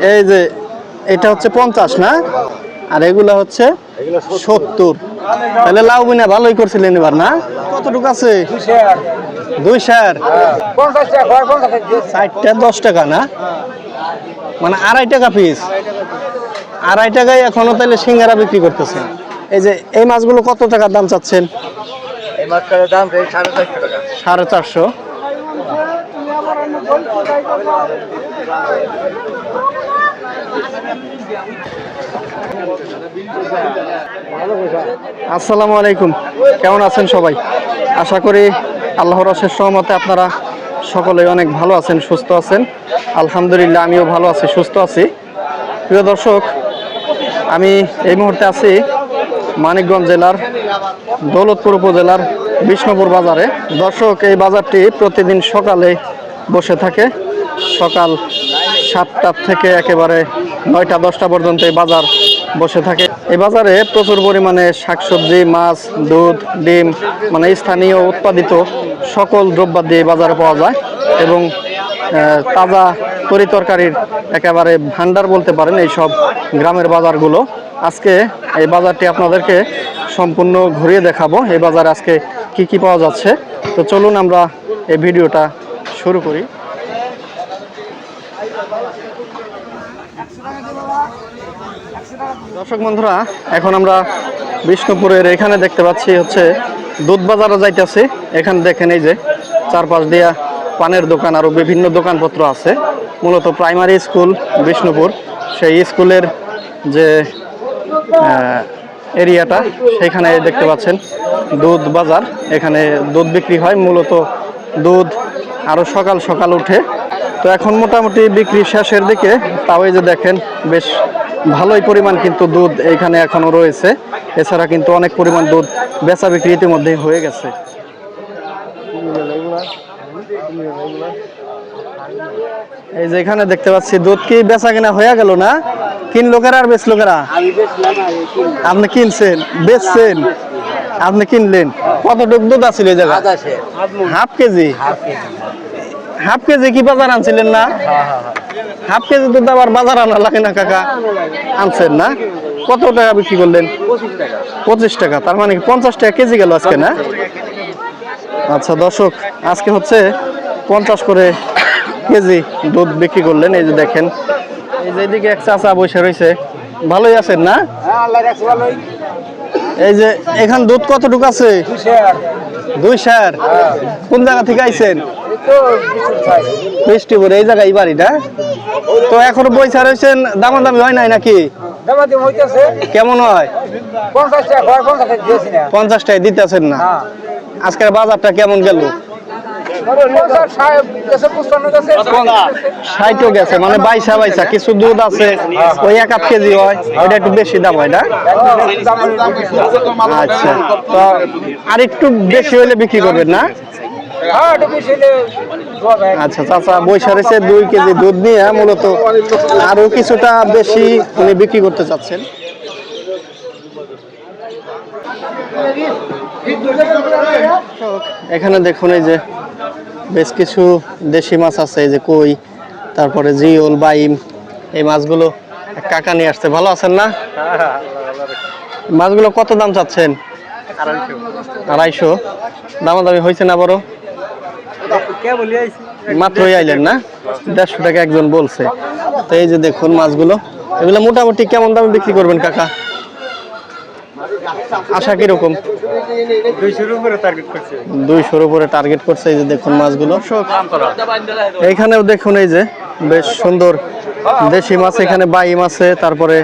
এই যে এটা হচ্ছে 50 না, আর এগুলা হচ্ছে 70। তাহলে লাউ বিনা ভালোই করছিলেন এবার না? কতটুকু আছে? 2 শেয়ার 60টা 10 টাকা না, মানে 2.5 টাকা পিস। 2.5 টাকায় এখনো তাহলে সিঙ্গারা বিক্রি করতেছেন। এই যে এই মাছগুলো কত টাকার দাম চাচ্ছেন? এই মাছটার দাম 450 টাকা। 450। আসসালামু আলাইকুম, কেমন আছেন সবাই? আশা করি আল্লাহর অশেষ রহমতে আপনারা সকলেই অনেক ভালো আছেন, সুস্থ আছেন। আলহামদুলিল্লাহ আমিও ভালো আছি, সুস্থ আছি। প্রিয় দর্শক, আমি এই মুহূর্তে আছি মানিকগঞ্জ জেলার দৌলতপুর উপজেলার বিষ্ণুপুর বাজারে। দর্শক, এই বাজারটি প্রতিদিন সকালে বসে থাকে। সকাল 7টা থেকে একেবারে 9টা 10টা পর্যন্ত এই বাজার বসে থাকে। এই বাজারে প্রচুর পরিমাণে শাকসবজি, মাছ, দুধ, ডিম, মানে স্থানীয় উৎপাদিত সকল দ্রব্যাদি এই বাজারে পাওয়া যায় এবং তাজা তরিতরকারির একেবারে ভান্ডার বলতে পারেন এই সব গ্রামের বাজারগুলো। আজকে এই বাজারটি আপনাদেরকে সম্পূর্ণ ঘুরিয়ে দেখাবো, এই বাজারে আজকে কি কি পাওয়া যাচ্ছে। তো চলুন আমরা এই ভিডিওটা শুরু করি। দর্শক বন্ধুরা, এখন আমরা বিষ্ণুপুরের এখানে দেখতে পাচ্ছি হচ্ছে দুধ বাজারে যাইতেছি। এখানে দেখেন এই যে চারপাশ দিয়া পানের দোকান আরও বিভিন্ন দোকানপত্র আছে। মূলত প্রাইমারি স্কুল বিষ্ণুপুর, সেই স্কুলের যে এরিয়াটা সেখানে দেখতে পাচ্ছেন দুধ বাজার। এখানে দুধ বিক্রি হয়, মূলত দুধ আরও সকাল সকাল উঠে। তো এখন মোটামুটি বিক্রি শেষের দিকে, তাও এই যে দেখেন বেশ ভালোই পরিমাণ কিন্তু দুধ এইখানে এখনো রয়েছে। এছাড়া কিন্তু অনেক পরিমাণ দুধ বেচা বিক্রি ইতিমধ্যেই হয়ে গেছে। এই যে এখানে দেখতে পাচ্ছি দুধ কি বেচা কিনা হয়ে গেল না? কিনলো কারা আর বেচলো কারা? আপনি কিনছেন, বেচছেন, আপনি কিনলেন। কতটুকু দুধ আছিল এই জায়গায়? Half KG. হাফ কেজি কি বাজার আনছিলেন না? হাফ কেজি দুধ আবার বাজার আনা লাগে না কাকা? আনছেন না? কত টাকা বিক্রি করলেন? 25 টাকা। তার মানে 50 টাকা কেজি গেল আজকে না? আচ্ছা দর্শক, আজকে হচ্ছে 50 করে কেজি দুধ বিক্রি করলেন। এই যে দেখেন, এই যে এদিকে এক চাচা বসে রয়েছে। ভালোই আছেন না? এই যে এখান দুধ কতটুকু আছে? 2 শেয়ার। কোন জায়গা থেকে আইছেন? বৃষ্টিপুর। এই জায়গায় এই বাড়িটা। তো এখনো বইসা রয়েছেন, দামাদামি হয় নাই নাকি? কেমন হয়? 50 টাকা দিতেছেন না? আজকের বাজারটা কেমন গেল? 60ও গেছে, মানে বাইসা বাইসা কিছু দুধ আছে ওই 1/2 কেজি হয়, ওইটা একটু বেশি দাম হয় না? আচ্ছা, তো আর একটু বেশি হইলে বিক্রি করবেন না? আচ্ছা, চাচা বৈশা রয়েছে 2 কেজি দুধ নিয়ে, মূলত আরো কিছুটা বেশি উনি বিক্রি করতে চাচ্ছেন। এখানে দেখুন এই যে বেশ কিছু দেশি মাছ আছে, এই যে কই, তারপরে জিওল, বাইম, এই মাছগুলো কাকা নিয়ে আসছে। ভালো আছেন না? মাছগুলো কত দাম চাচ্ছেন? 250। দামাদামি হয়েছে না বড়? মাত্রই আইলেন না? 150 টাকা একজন বলছে। তো এই যে দেখুন মাছগুলো, এগুলো মোটামুটি কেমন দামে বিক্রি করবেন কাকা? আশা কিরকম? 200-র উপরে টার্গেট করছে। এই যে দেখুন মাছগুলো। এইখানেও দেখুন এই যে বেশ সুন্দর দেশি মাছ, এখানে বাইম আছে, তারপরে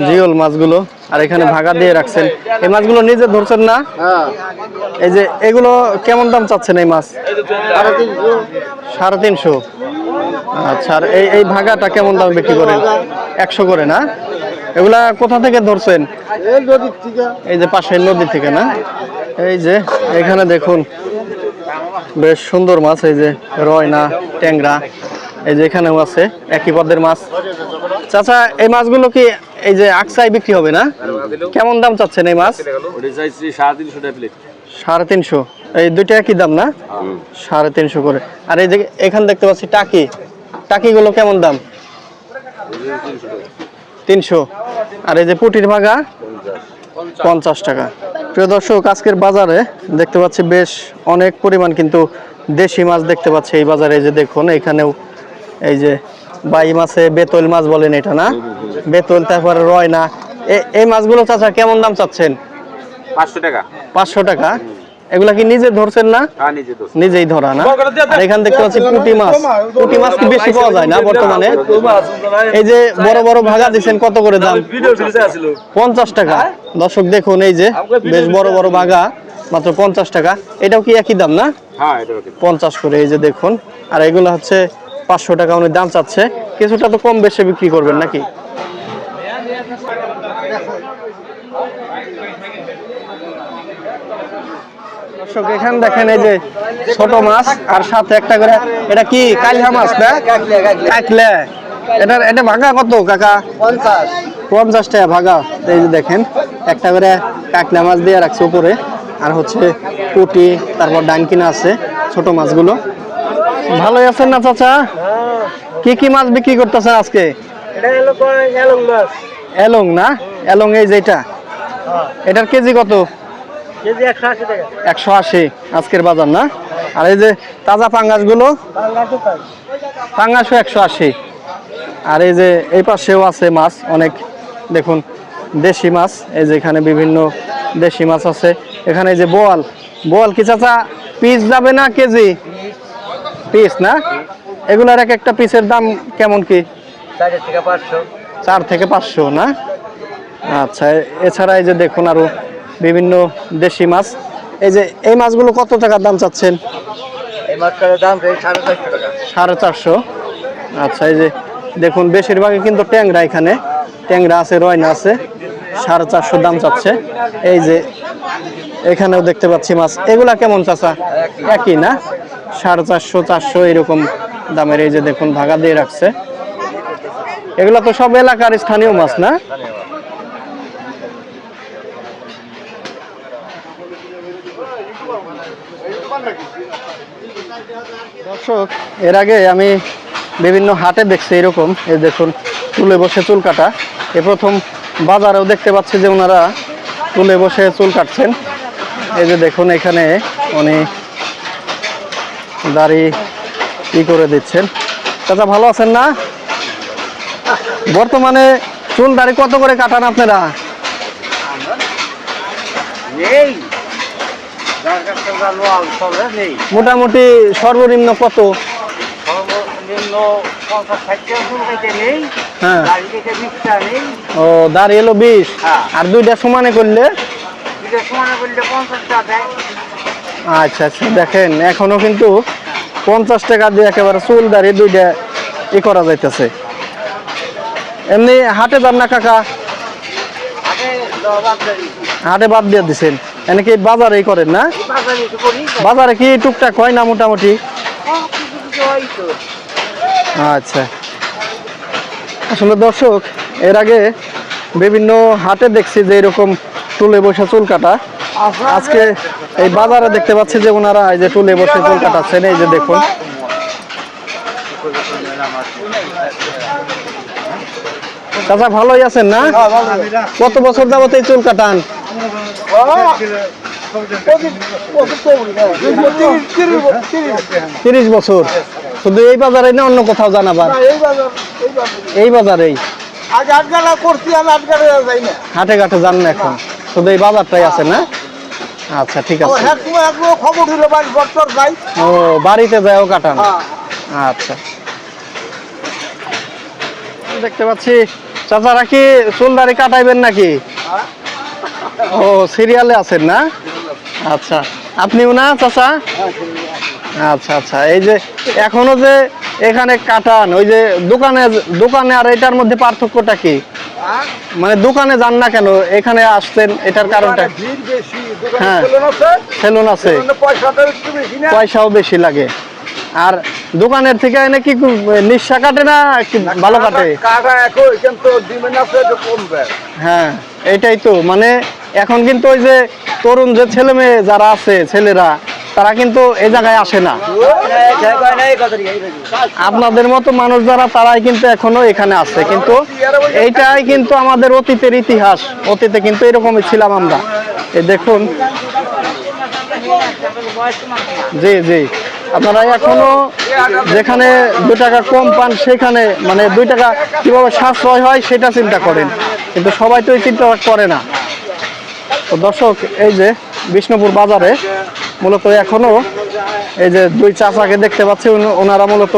জিওল মাছগুলো, আর এখানে ভাগা দিয়ে রাখছেন। এই মাছগুলো নিজে ধরছেন না? এই যে এগুলো কেমন দাম চাচ্ছেন এই মাছ? 350। আচ্ছা, আর এই ভাগাটা কেমন দাম বিক্রি করেন? 100 করে না? এগুলা কোথা থেকে ধরছেন? এই যে পাশের নদী থেকে না? এই যে এখানে দেখুন বেশ সুন্দর মাছ, এই যে রয়না, ট্যাংরা, এই যে এখানেও আছে একই পদের মাছ। চাচা, এই মাছগুলো কি এই যে আকসাই বিক্রি হবে না? কেমন দাম চাচ্ছেন এই মাছ? 350। এই দুইটা একই দাম না? 350 করে। আর এই যে এখানে দেখতে পাচ্ছি টাকি, টাকিগুলো কেমন দাম? 300। আর এই যে পুটির ভাগা 50 টাকা। প্রিয় দর্শক, আজকের বাজারে দেখতে পাচ্ছি বেশ অনেক পরিমাণ কিন্তু দেশি মাছ দেখতে পাচ্ছি এই বাজারে। এই যে দেখুন এখানেও এই যে বাই মাছে বেতল মাছ বলেন এটা না, বেতল, তারপরে রয়না। এই মাছগুলো চাচা কেমন দাম চাচ্ছেন? 500 টাকা। 500 টাকা। এগুলা কি নিজে ধরছেন না? হ্যাঁ, নিজেই ধরা না? আর এখানে দেখতে পাচ্ছি পুঁটি মাছ। পুঁটি মাছ কি বেশি পাওয়া যায় না বর্তমানে? এই যে বড় বড় ভাগা দিচ্ছেন কত করে দাম? 50 টাকা। দর্শক দেখুন এই যে বেশ বড় বড় ভাগা মাত্র 50 টাকা। এটাও কি একই দাম না? হ্যাঁ, এটা 50 করে। এই যে দেখুন, আর এগুলো হচ্ছে 500 টাকা উনি দাম চাচ্ছে। কিছুটা তো কম বেশি বিক্রি করবেন নাকি? দর্শক এখানে দেখেন এই যে ছোট মাছ আর সাথে একটা করে, এটা কি কালিয়া মাছ না? কাকলে। এটা ভাগা কত কাকা? 50 টাকা ভাগা। এই যে দেখেন একটা করে কাকলা মাছ দিয়ে রাখছে উপরে, আর হচ্ছে পুঁটি, তারপর ডানকিনা আছে ছোট মাছগুলো। ভালোই আছেন না চাচা? কি কি মাছ বিক্রি করতেছেন আজকে? এলং না? এলং এই যেটা, এটার কেজি কত? 180 আজকের বাজার না? আর এই যে তাজা পাঙ্গাস গুলো? পাঙ্গাসও 180। আর এই যে এই পাশেও আছে মাছ অনেক, দেখুন দেশি মাছ। এই যে এখানে বিভিন্ন দেশি মাছ আছে। এখানে এই যে বোয়াল, বোয়াল কি চাচা পিস যাবে না কেজি? পিস না? এগুলার এক একটা পিসের দাম কেমন কি? 4 থেকে 500 না? আচ্ছা, এছাড়া এই যে দেখুন আরো বিভিন্ন দেশি মাছ। এই যে এই মাছগুলো কত টাকা দাম চাচ্ছেন? এই মাছটার দাম 450 টাকা। 450। আচ্ছা, এই যে দেখুন বেশিরভাগই কিন্তু ট্যাংরা, এখানে ট্যাংরা আছে, রয়না আছে। 450 দাম চাচ্ছে। এই যে এখানেও দেখতে পাচ্ছি মাছ। এগুলা কেমন চাচা? একই না? 450 400 এরকম দামের। এই যে দেখুন ভাগা দিয়ে রাখছে। এগুলা তো সব এলাকার স্থানীয় মাছ না? দর্শক এর আগে আমি বিভিন্ন হাটে দেখছি এরকম, এই দেখুন চুলে বসে চুল কাটা। এ প্রথম বাজারেও দেখতে পাচ্ছি যে ওনারা চুলে বসে চুল কাটছেন। এই যে দেখুন এখানে উনি দাড়ি ই করে দিচ্ছেন। চাচা ভালো আছেন না? বর্তমানে চুল দাড়ি কত করে কাটান আপনারা? মোটামুটি সর্বনিম্ন কত? হ্যাঁ, ও দাঁড়ি এলো 20। আর দুইটা সমানে করলে? আচ্ছা আচ্ছা, দেখেন এখনো কিন্তু 50 টাকা দিয়ে একেবারে চুল দাঁড়ি দুইটা ই করা যাইতেছে। এমনি হাটে যান না কাকা? হাটে বাদ দিয়ে দিচ্ছেন, এনেকি বাজারেই করেন না? বাজারে কি টুকটাক হয় না মোটামুটি? আচ্ছা, আসলে দর্শক এর আগে বিভিন্ন হাটে দেখছি যে এরকম টুলে বসে চুল কাটা। আজকে এই বাজারে দেখতে পাচ্ছি যে ওনারা এই যে টুলে বসে চুল কাটাচ্ছেন। এই যে দেখুন চাচা ভালোই আছেন না? কত বছর যাবত এই চুল কাটান? 30 বছর। শুধু এই বাজারে না অন্য কোথাও জানাবার? এই বাজারেই। হাটে ঘাটে যান না এখন, শুধু এই বাজারটাই আছে না? আচ্ছা ঠিক আছে। ও বাড়িতে যাও কাটান? আচ্ছা, দেখতে পাচ্ছি চাচারা কি চুল দাড়ি কাটাইবেন নাকি? ও সিরিয়ালে আছেন না? আচ্ছা, আপনিও না চাচা? আচ্ছা আচ্ছা, এই যে এখনো যে এখানে কাটান, ওই যে দোকানে আর এটার মধ্যে পার্থক্যটা কি? মানে দোকানে যান না কেন, এখানে আসছেন, এটার কারণটা? হ্যাঁ, সেলুন আছে, পয়সাও বেশি লাগে। আর দোকানের থেকে এনে কি নিঃশ্বা কাটে না ভালো কাটে? হ্যাঁ, এইটাই তো, মানে এখন কিন্তু ওই যে তরুণ যে ছেলে মেয়ে যারা আছে, ছেলেরা তারা কিন্তু এই জায়গায় আসে না। আপনাদের মতো মানুষ যারা তারাই কিন্তু এখনো এখানে আছে, কিন্তু এইটাই কিন্তু আমাদের অতীতের ইতিহাস। অতীতে কিন্তু এরকমই ছিলাম আমরা। এই দেখুন, জি জি, আপনারা এখনো যেখানে 2 টাকা কম পান সেখানে মানে 2 টাকা কিভাবে সাশ্রয় হয় সেটা চিন্তা করেন, কিন্তু সবাই তো এই চিন্তা করে না। তো দর্শক, এই যে বিষ্ণুপুর বাজারে মূলত এখনো এই যে 2 চাচাকে দেখতে পাচ্ছি, ওনারা মূলত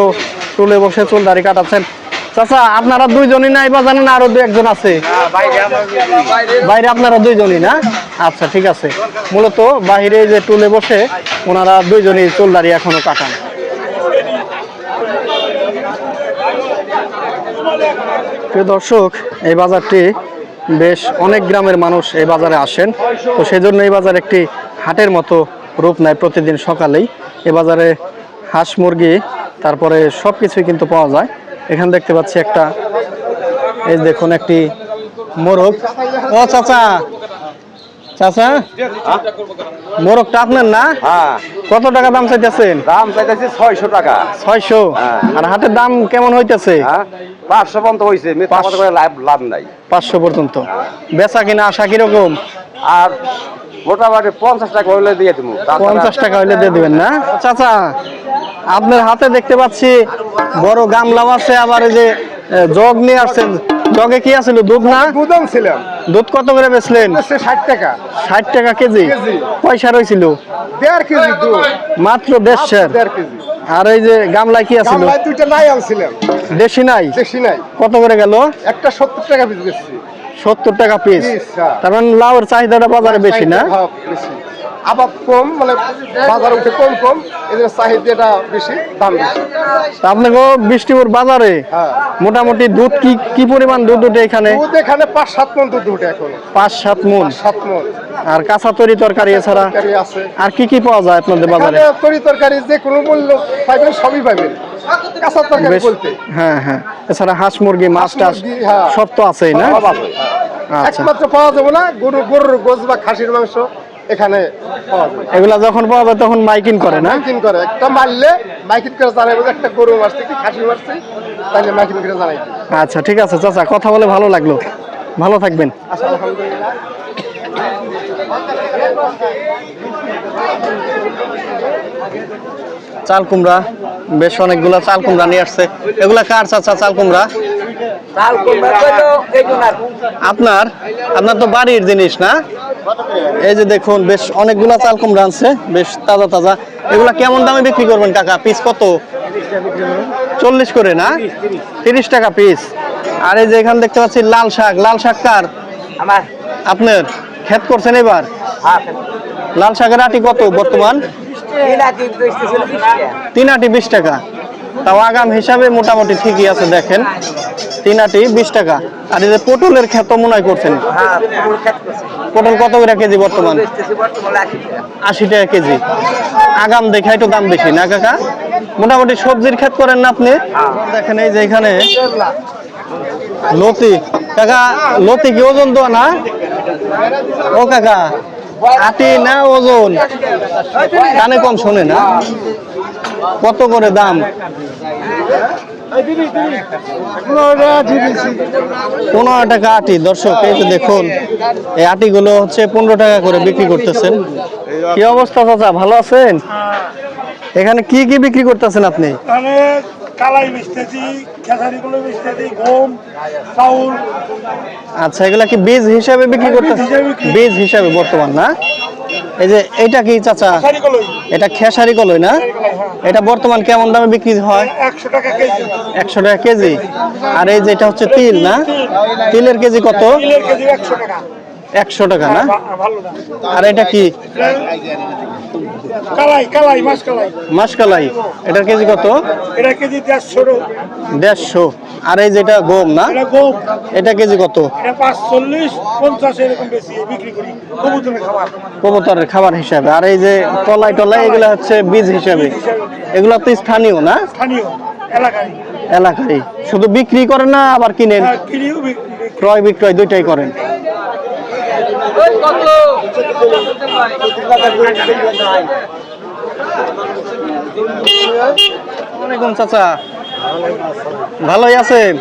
টুলে বসে চুল দাড়ি কাটাচ্ছেন। চাচা, আপনারা 2 জনই নাই বা জানেন আরো 2-1 জন আছে? বাইরে আপনারা 2 জনই না? আচ্ছা, ঠিক আছে। মূলত বাইরে যে টুলে বসে ওনারা 2 জনই চুল দাড়ি এখনো কাটান। প্রিয় দর্শক, এই বাজারটি বেশ অনেক গ্রামের মানুষ এই বাজারে আসেন, তো সেই জন্য এই বাজার একটি হাটের মতো রূপ নেয় প্রতিদিন সকালেই। এ বাজারে হাঁস, মুরগি, তারপরে সব কিছুই কিন্তু পাওয়া যায়। এখানে দেখতে পাচ্ছি একটা, এই দেখুন, একটি মোরগ। ও চাচা, চাচা, মোরগটা আপনার না? হ্যাঁ। কত টাকা দাম চাইতেছেন? দাম চাইতেছি 600 টাকা। 600? আর হাটের দাম কেমন হইতেছে? 500 পর্যন্ত হয়েছে, লাভ নাই। 500 পর্যন্ত বেচা কিনা আশা কিরকম? আর মোটামুটি 50 টাকা হইলে দিয়ে দেবো। 50 টাকা হইলে দিয়ে দিবেন না? চাচা, আপনার হাতে দেখতে পাচ্ছি বড় গামলাও আছে, আবার এই যে জগ নিয়ে আসছেন। জগে কি আছিল? দুধ না? দুধ ছিলাম। দুধ কত করে বেচলেন? 60 টাকা। 60 টাকা কেজি? পয়সা রয়েছিল 1.5 কেজি দুধ, মাত্র 1.5 কেজি। আর এই যে গামলায় কি আছিল? 2টা নাই আনছিলাম। দেশি নাই? দেশি নাই। কত করে গেল? একটা 70 টাকা পিস বেচছি। 70 টাকা পিস? তার মানে লাউর চাহিদাটা বাজারে বেশি না? আবার কম, মানে বাজারে উঠে কম এদের চাহিদাটা বেশি, দাম বেশি। আপনাকে বিষ্ণুপুর বাজারে মোটামুটি দুধ কি পরিমাণ দুধ উঠে এখানে? দুধ এখানে 5-7 মণ দুধ উঠে এখন। 5-7 মণ? 7 মণ। আর কাঁচা তরি তরকারি এছাড়া আছে। আর কি পাওয়া যায় আপনাদের বাজারে? তরি তরকারি যে কোনো মূল্য পাইবেন, সবই পাইবেন। কাঁচা তরকারি বলতে হ্যাঁ হ্যাঁ, এছাড়া হাঁস, মুরগি, মাছ টাছ সব তো আছেই না? একমাত্র পাওয়া যাবে না গরুর গোশ বা খাসির মাংস এখানে পাওয়া যায়। এগুলা যখন পাওয়া যায় তখন মাইকিং করে না? মাইকিং করে, একটা মারলে মাইকিং করে জানাই একটা গরু মারছে কি খাসি মারছে, তাইলে মাইকিং করে জানাই। আচ্ছা, ঠিক আছে চাচা, কথা বলে ভালো লাগলো। ভালো থাকবেন। আচ্ছা, আলহামদুলিল্লাহ। চাল কুমড়া, বেশ অনেকগুলা চাল কুমড়া নিয়ে আসছে। এগুলা কার চাচা চাল কুমড়া? আপনার তো বাড়ির জিনিস না? এই যে দেখুন, বেশ অনেকগুলা চাল কুমড়া আনছে, বেশ তাজা তাজা। এগুলা কেমন দামে বিক্রি করবেন কাকা? পিস কত? 40 করে না? 30 টাকা পিস। আর এই যে এখানে দেখতে পাচ্ছি লাল শাক কার? আপনার ক্ষেত করছেন এবার? লাল শাকের আটি কত বর্তমান? 3 আটি 20 টাকা। তাও আগাম হিসাবে মোটামুটি ঠিকই আছে। দেখেন, 3 আটি 20 টাকা। আর এই যে পটলের ক্ষেত মনে হয় করছেন? পটল কত করে কেজি বর্তমান? 80 টাকা কেজি। আগাম দেখে একটু দাম বেশি না কাকা? মোটামুটি সবজির ক্ষেত করেন না আপনি? দেখেন, এই যে এখানে লতি। কাকা, লতি কি ওজন দেওয়া না? ও কাকা, আটি না ওজন? কানে কম শোনে না? কত করে দাম? 15 টাকা আটি। দর্শক, এই যে দেখুন, এই আটিগুলো হচ্ছে 15 টাকা করে বিক্রি করতেছেন। কি অবস্থা চাচা, ভালো আছেন? এখানে কি বিক্রি করতেছেন আপনি? আচ্ছা, এগুলা কি বীজ হিসাবে বিক্রি করতেছেন? বীজ হিসাবে বর্তমান না? এই যে এটা কি চাচা? এটা খেসারি কলই না? এটা বর্তমান কেমন দামে বিক্রি হয়? 100 টাকা কেজি। 100 টাকা কেজি। আর এই যে এটা হচ্ছে তিল না? তিলের কেজি কত? 100 টাকা না? আর এটা কি? মাসকালাই। এটার কেজি কত? এটা কেজি 150। আর এই যেটা গম না? এটা কেজি কত? 45-50 এরকম বেশি বিক্রি করি কবুতরের খাবার হিসাবে। আর এই যে টলাই এগুলো হচ্ছে বীজ হিসাবে। এগুলো তো স্থানীয় না? স্থানীয় এলাকারই। শুধু বিক্রি করেন না আবার কিনেন? ক্রয় বিক্রয় দুইটাই করেন। ওয়ালাইকুম চাচা, ভালোই আছেন?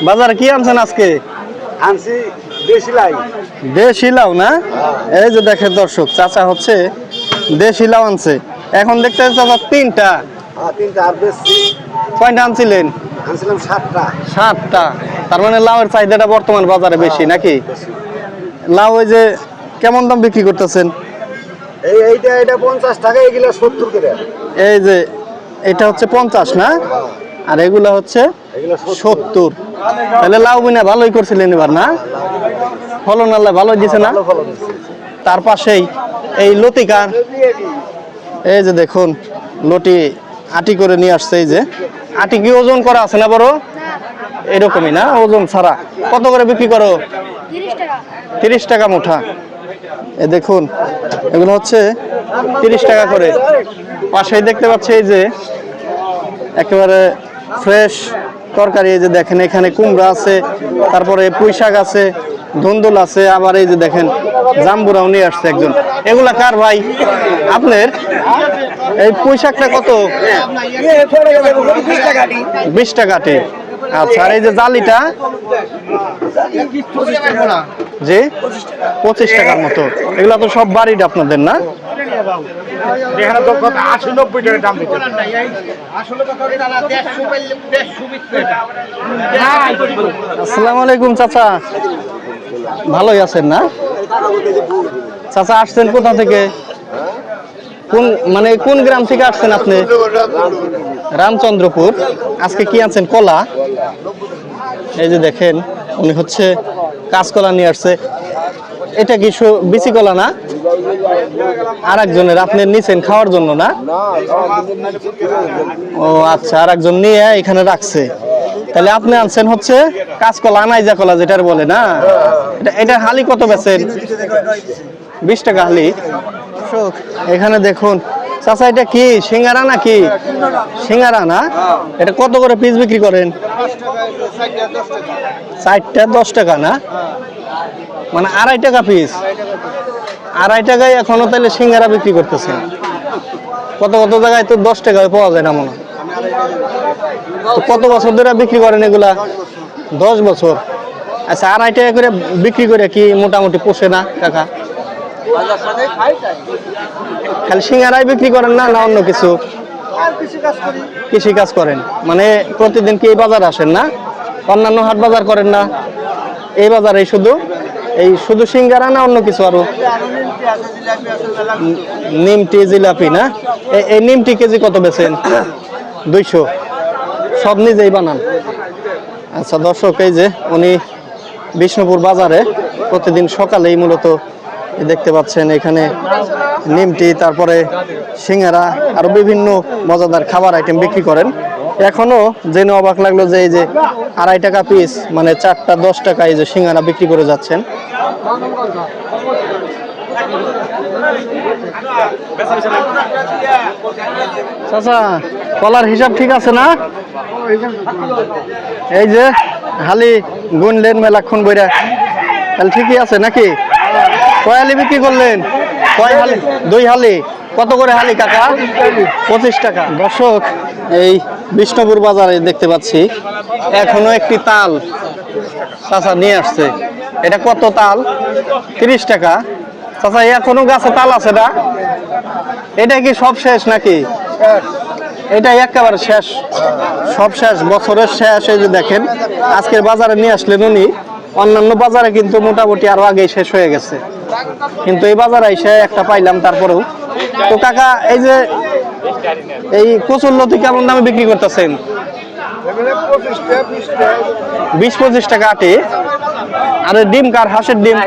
বাজারে কি আনছেন আজকে? আনছি দেশি লাই। দেশি লাউ না? এই যে দেখেন দর্শক, চাচা হচ্ছে দেশি লাউ আনছে। এখন দেখতে চাচা তিনটা। তিনটা আর বেশি। কয়টা আনছিলেন? আনছিলাম 7টা। 7টা। তার মানে লাউয়ের চাহিদাটা বর্তমান বাজারে বেশি নাকি? লাউ ওই যে কেমন দাম বিক্রি করতেছেন? এইটা 50 টাকা, এগুলা 70 করে। এই যে এটা হচ্ছে 50 না, আর এগুলা হচ্ছে এগুলা 70। তাহলে লাউ বিনা ভালোই করছিলেন এবার না? ফলন আল্লাহ ভালোই দিছে না? তার পাশেই এই লতিকার, এই যে দেখুন লতি আটি করে নিয়ে আসছে। এই যে আটি কি ওজন করা আছে না বড়? এরকমই না, ওজন ছাড়া। কত করে বিক্রি করো? 30 টাকা মুঠা। এই দেখুন এগুলো হচ্ছে 30 টাকা করে। পাশেই দেখতে পাচ্ছি এই যে একেবারে ফ্রেশ তরকারি। এই যে দেখেন এখানে কুমড়া আছে, তারপরে পুঁই শাক আছে, ধুন্দুল আছে, আবার এই যে দেখেন জাম্বুরাও নিয়ে আসছে একজন। এগুলা কার ভাই? আপনার? এই পুঁই শাকটা কত? 20 টাকাটি। আচ্ছা, আর এই যে জালিটা? জি, 25 টাকার মতো। এগুলা তো সব বাড়িটা আপনাদের না? আসসালামু আলাইকুম চাচা, ভালোই আছেন না? চাচা আসছেন কোথা থেকে? কোন গ্রাম থেকে আসছেন আপনি? রামচন্দ্রপুর। আজকে কি আনছেন? কলা। এই যে দেখেন উনি হচ্ছে কাঁচকলা নিয়ে আসছে। এটা কি বিচি কলা না? আর একজনের, আপনি নিছেন খাওয়ার জন্য না? ও আচ্ছা, আর একজন নিয়ে এখানে রাখছে। তাহলে আপনি আনছেন হচ্ছে কাঁচকলা, আনাইজা কলা যেটার বলে না? এটা হালি কত বেচেন? 20 টাকা হালি। এখানে দেখুন চাচা, এটা কি সিঙ্গারা নাকি? সিঙ্গারা না? এটা কত করে পিস বিক্রি করেন? 4টা 10 টাকা না? মানে 2.5 টাকা পিস। 2.5 টাকায় এখনো তাহলে সিঙ্গারা বিক্রি করতেছেন? কত কত জায়গায় তো 10 টাকায় পাওয়া যায় না মনে হয়। কত বছর ধরে বিক্রি করেন এগুলা? 10 বছর। আচ্ছা, 2.5 টাকা করে বিক্রি করে কি মোটামুটি পোষে না কাকা? খালি সিঙ্গারাই বিক্রি করেন না, না অন্য কিছু? কৃষি কাজ করেন মানে প্রতিদিন কি এই বাজার আসেন না? অন্যান্য হাট বাজার করেন না? এই বাজারে শুধু সিঙ্গারা না অন্য কিছু আরো? নিমটি, জিলাপি না? এই নিমটি কেজি কত বেচেন? 200। সব নিজেই বানান? আচ্ছা দর্শক, এই যে উনি বিষ্ণুপুর বাজারে প্রতিদিন সকালেই মূলত দেখতে পাচ্ছেন এখানে নিমটি, তারপরে সিঙ্গারা, আরো বিভিন্ন মজাদার খাবার আইটেম বিক্রি করেন। এখনো জেনে অবাক লাগলো যে এই যে 2.5 টাকা পিস, মানে 4টা 10 টাকা এই যে সিঙ্গারা বিক্রি করে যাচ্ছেন। চাচা, কলার হিসাব ঠিক আছে না? এই যে হালি গুনলেন মেলাক্ষণ বইরা, তাহলে ঠিকই আছে নাকি? কয় হালি বিক্রি করলেন? কয় হালি? 2 হালি। কত করে হালি কাকা? 25 টাকা। দর্শক, এই বিষ্ণুপুর বাজারে দেখতে পাচ্ছি এখনো একটি তাল চাচা নিয়ে আসছে। এটা কত তাল? 30 টাকা। চাচা, এখনো গাছে তাল আছে না? এটা কি সব শেষ নাকি? এটা একেবারে শেষ, সব শেষ, বছরের শেষ। এই যে দেখেন আজকের বাজারে নিয়ে আসলেন উনি। অন্যান্য বাজারে কিন্তু মোটামুটি আরো আগেই শেষ হয়ে গেছে, কিন্তু এই বাজারে এসে একটা পাইলাম তারপরেও। তো কাকা, এই যে এই কচুর লতি কেমন দামে বিক্রি করতেছেন? 20-25 টাকা আটি। আর ডিম কার? হাঁসের ডিম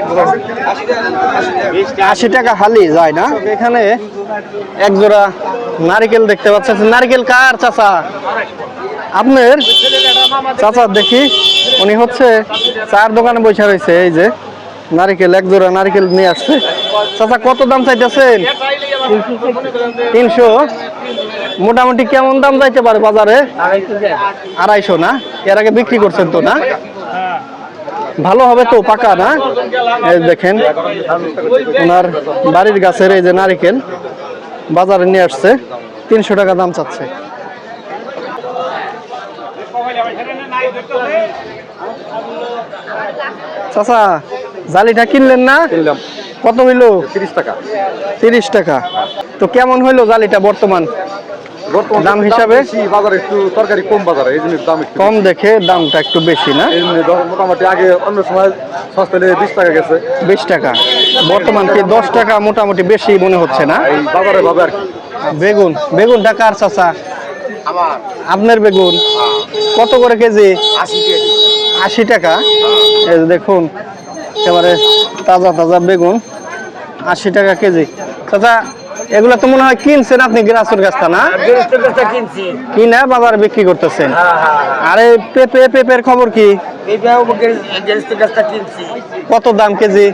80 টাকা হালি যায় না? এখানে এক জোড়া নারকেল দেখতে পাচ্ছেন। নারকেল কার চাচা? আপনার? চাচা দেখি উনি হচ্ছে চার দোকানে বসে রয়েছে। এই যে নারকেল, এক জোড়া নারকেল নিয়ে আসছে। চাচা, কত দাম চাইতেছেন? 300। মোটামুটি কেমন দাম যাইতে পারে বাজারে? 250 না? এর আগে বিক্রি করছেন তো না? ভালো হবে তো, পাকা না? এই দেখেন ওনার বাড়ির গাছের এই যে নারকেল বাজারে নিয়ে আসছে। 300 টাকা দাম চাচ্ছে। চাচা জালিটা কিনলেন না? কিনলাম। কত হইলো? 30 টাকা। 30 টাকা। তো কেমন হইলো জালিটা বর্তমান দাম হিসাবে? বাজারে একটু তরকারি কম, বাজারে এই জিনিস দাম একটু কম দেখে দামটা একটু বেশি না? এই জন্য মোটামুটি আগে অন্য সময় সস্তা 20 টাকা গেছে। 20 টাকা, বর্তমান কি 10 টাকা মোটামুটি বেশি মনে হচ্ছে না? এই বাজারে ভাবে আর কি। বেগুনটা কার চাচা? আপনার বেগুন কত করে কেজি? 80 টাকা। এই যে দেখুন একেবারে তাজা তাজা বেগুন 80 টাকা কেজি। চাচা এগুলো তো মনে হয় কিনছেন আপনি গ্রাসের গাছটা না? কিনা বাজারে বিক্রি করতেছেন। আরে পেঁপের খবর কি? কত দাম কেজি?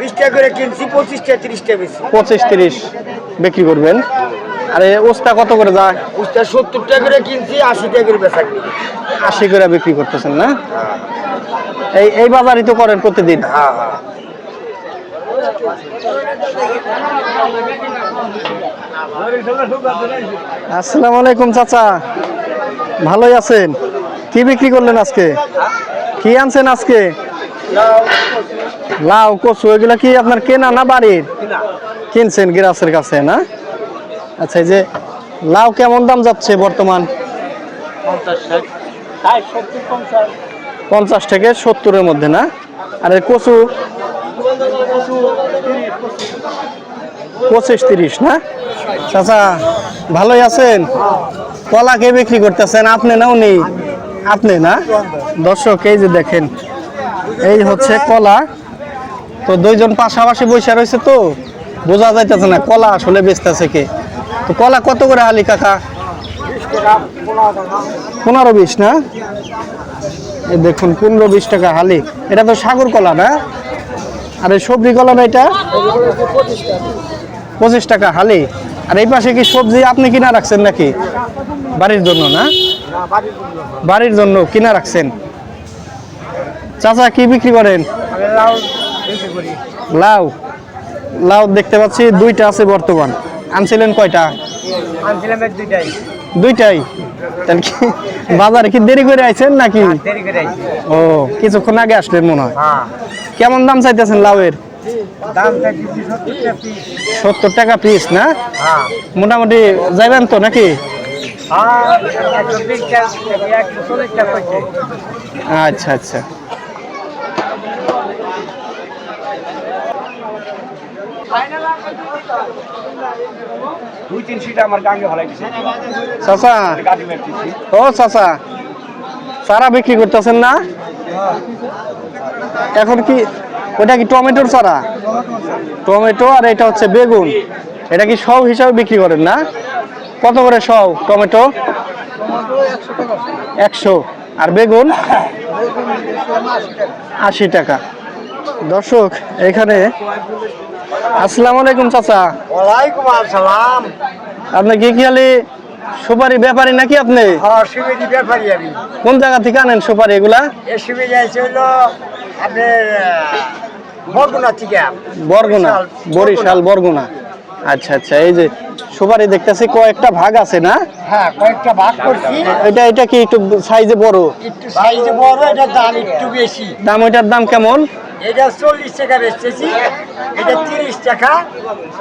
20 টাকা করে কিনছি, 25 টাকা 30 টাকা বেশি। 25-30 বিক্রি করবেন। আরে ওস্তা কত করে যায়? 70 টাকা করে কিনছি, 80 টাকা করে বেচা কিনি। 80 করে বিক্রি করতেছেন না? এই বাজারই তো করেন প্রতিদিন? হ্যাঁ হ্যাঁ। আসসালামু আলাইকুম চাচা, ভালোই আছেন? কি বিক্রি করলেন আজকে? কি আনছেন আজকে? লাউ কচু এগুলা কি আপনার কেনা না বাড়ির? কিনছেন গ্রাসের কাছে না? আচ্ছা, এই যে লাউ কেমন দাম যাচ্ছে বর্তমান? 50 থেকে 70-এর মধ্যে না? আর এই কচু 25-30 না? চাচা ভালোই আছেন? কলা কে বিক্রি করতেছেন, আপনি না উনি? আপনি না? দর্শক এই যে দেখেন এই হচ্ছে কলা। তো দুইজন পাশাপাশি বসে রয়েছে তো বোঝা যাইতেছে না কলা আসলে বেচতেছে কে। তো কলা কত করে হালি কাকা? 15-20 না? এই দেখুন 15-20 টাকা হালি। এটা তো সাগর কলা না? আর এই সবজি কলা না এটা? 25 টাকা হালি। আর এই পাশে কি সবজি আপনি কিনা রাখছেন নাকি বাড়ির জন্য? না বাড়ির জন্য কিনা রাখছেন। চাচা কি বিক্রি করেন? লাউ লাউ দেখতে পাচ্ছি দুইটা আছে বর্তমান। আনছিলেন কয়টা? দুইটাই। তাহলে কি বাজারে কি দেরি করে আইছেন নাকি? ও কিছুক্ষণ আগে আসলেন মনে হয়। কেমন দাম চাইতেছেন লাউয়ের? 70 টাকা পিস না? মোটামুটি যাইবেন তো নাকি? আচ্ছা আচ্ছা। চাচা ও চাচা চারা বিক্রি করতেছেন না এখন? কি ওটা কি টমেটোর চারা? টমেটো। আর এটা হচ্ছে বেগুন। এটা কি সব হিসাবে বিক্রি করেন না? কত করে সব টমেটো? 100। আর বেগুন 80 টাকা। দর্শক এখানে আসসালামু আলাইকুম চাচা। ওয়ালাইকুম আসসালাম। আপনি কি খালি সুপারি ব্যাপারী নাকি আপনি? হ্যাঁ, সুবিধি ব্যাপারী আমি। কোন জায়গা থেকে আনেন সুপারি এগুলা? এই সুবিধা হলো আপনার বরগুনা থেকে। বরিশাল বরগুনা। আচ্ছা আচ্ছা। এই যে সুপারি দেখতেছি কয়েকটা ভাগ আছে না? হ্যাঁ, কয়েকটা ভাগ করছি। এটা কি একটু সাইজে বড়? একটু সাইজে বড়, এটা দাম একটু বেশি। দাম ওইটার দাম কেমন? এটা 40 টাকা বেচতেছি, এটা 30 টাকা,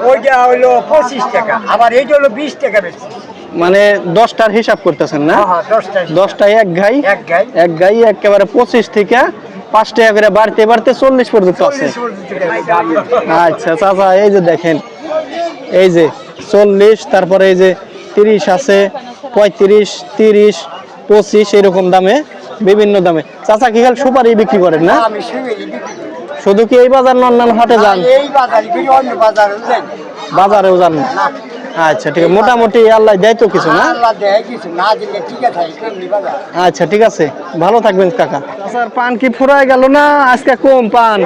ওইটা হলো 25 টাকা, আবার এইটা হলো 20 টাকা বেচতেছি। মানে 10টার হিসাব করতেছেন না? হ্যাঁ, 10টায় এক গাই একেবারে 25 থেকে 5 টাকা করে বাড়তে বাড়তে 40 পর্যন্ত আছে। আচ্ছা চাচা এই যে দেখেন এই যে 40, তারপরে এই যে 30 আছে, 35, 30, 25 এরকম দামে বিভিন্ন দামে। চাচা কি খালি সুপারি বিক্রি করেন না? আমি সুবিধি বিক্রি করি। শুধু কি এই বাজার না অন্যান্য হাটে যান? এই বাজারে করি, অন্য বাজারে যাই। বাজারেও যান না? আচ্ছা ঠিক আছে। মোটামুটি আল্লাহ দেয় তো কিছু না? আল্লাহ দেয় কিছু, না দিলে ঠিক আছে কেমনি বাজার। আচ্ছা ঠিক আছে, ভালো থাকবেন কাকা। স্যার পান কি ফুরায় গেল না আজকে? কম পান,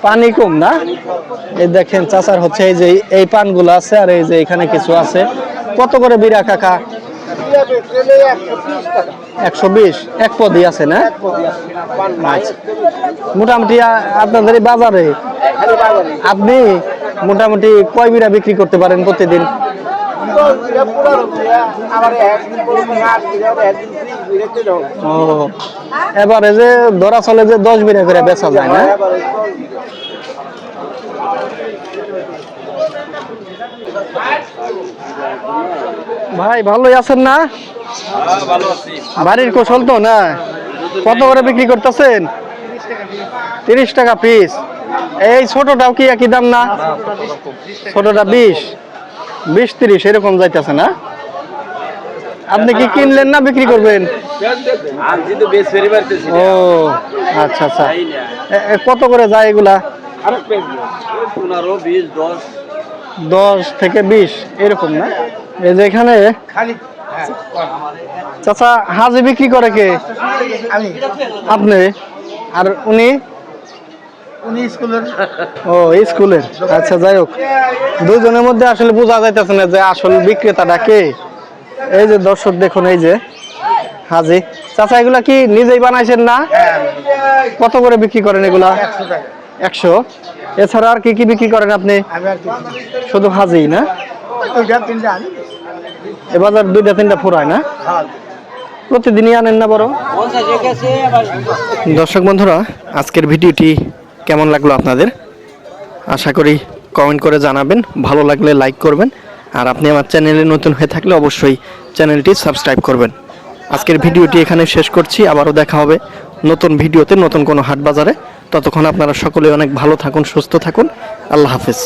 পানি কম না? এই দেখেন চাচার হচ্ছে এই যে এই পানগুলো আছে, আর এই যে এখানে কিছু আছে। কত করে বিড়া কাকা? 120 এক পদি আছে না? আচ্ছা। মোটামুটি আপনাদের এই বাজারে আপনি মোটামুটি কয় বিড়া বিক্রি করতে পারেন প্রতিদিন? ও এবারে যে ধরা চলে যে 10 বিঘা করে বেচা যায় না? ভাই ভালোই আছেন না? বাড়ির কৌশল তো না? কত করে বিক্রি করতেছেন? 30 টাকা পিস। এই ছোটটাও কি একই দাম না? ছোটটা 20-30 এরকম যাইতেছে না? আপনি কি কিনলেন না বিক্রি করবেন? ও আচ্ছা আচ্ছা। কত করে যায় এগুলা? 10 থেকে 20 এরকম না? এই যে এখানে চাচা হাজি বিক্রি করে কে? আপনি? আর উনি ও স্কুলের। আচ্ছা যাই হোক, দুজনের মধ্যে আসলে বোঝা যাইতেছে না যে আসল বিক্রেতাটা কে। এই যে দর্শক দেখুন, এই যে হাজি চাচা, এগুলা কি নিজেই বানাইছেন না? কত করে বিক্রি করেন এগুলা? 100। এছাড়া আর কি কি বিক্রি করেন আপনি? শুধু হাজি না? এবার 2-3টা ফুরায় না? প্রতিদিনই আনেন না বড়? দর্শক বন্ধুরা, আজকের ভিডিওটি কেমন লাগলো আপনাদের? আশা করি কমেন্ট করে জানাবেন। ভালো লাগলে লাইক করবেন, আর আপনি আমার চ্যানেলে নতুন হয়ে থাকলে অবশ্যই চ্যানেলটি সাবস্ক্রাইব করবেন। আজকের ভিডিওটি এখানে শেষ করছি। আবারও দেখা হবে নতুন ভিডিওতে, নতুন কোনো হাট বাজারে। ততক্ষণ আপনারা সকলে অনেক ভালো থাকুন, সুস্থ থাকুন। আল্লাহ হাফেজ।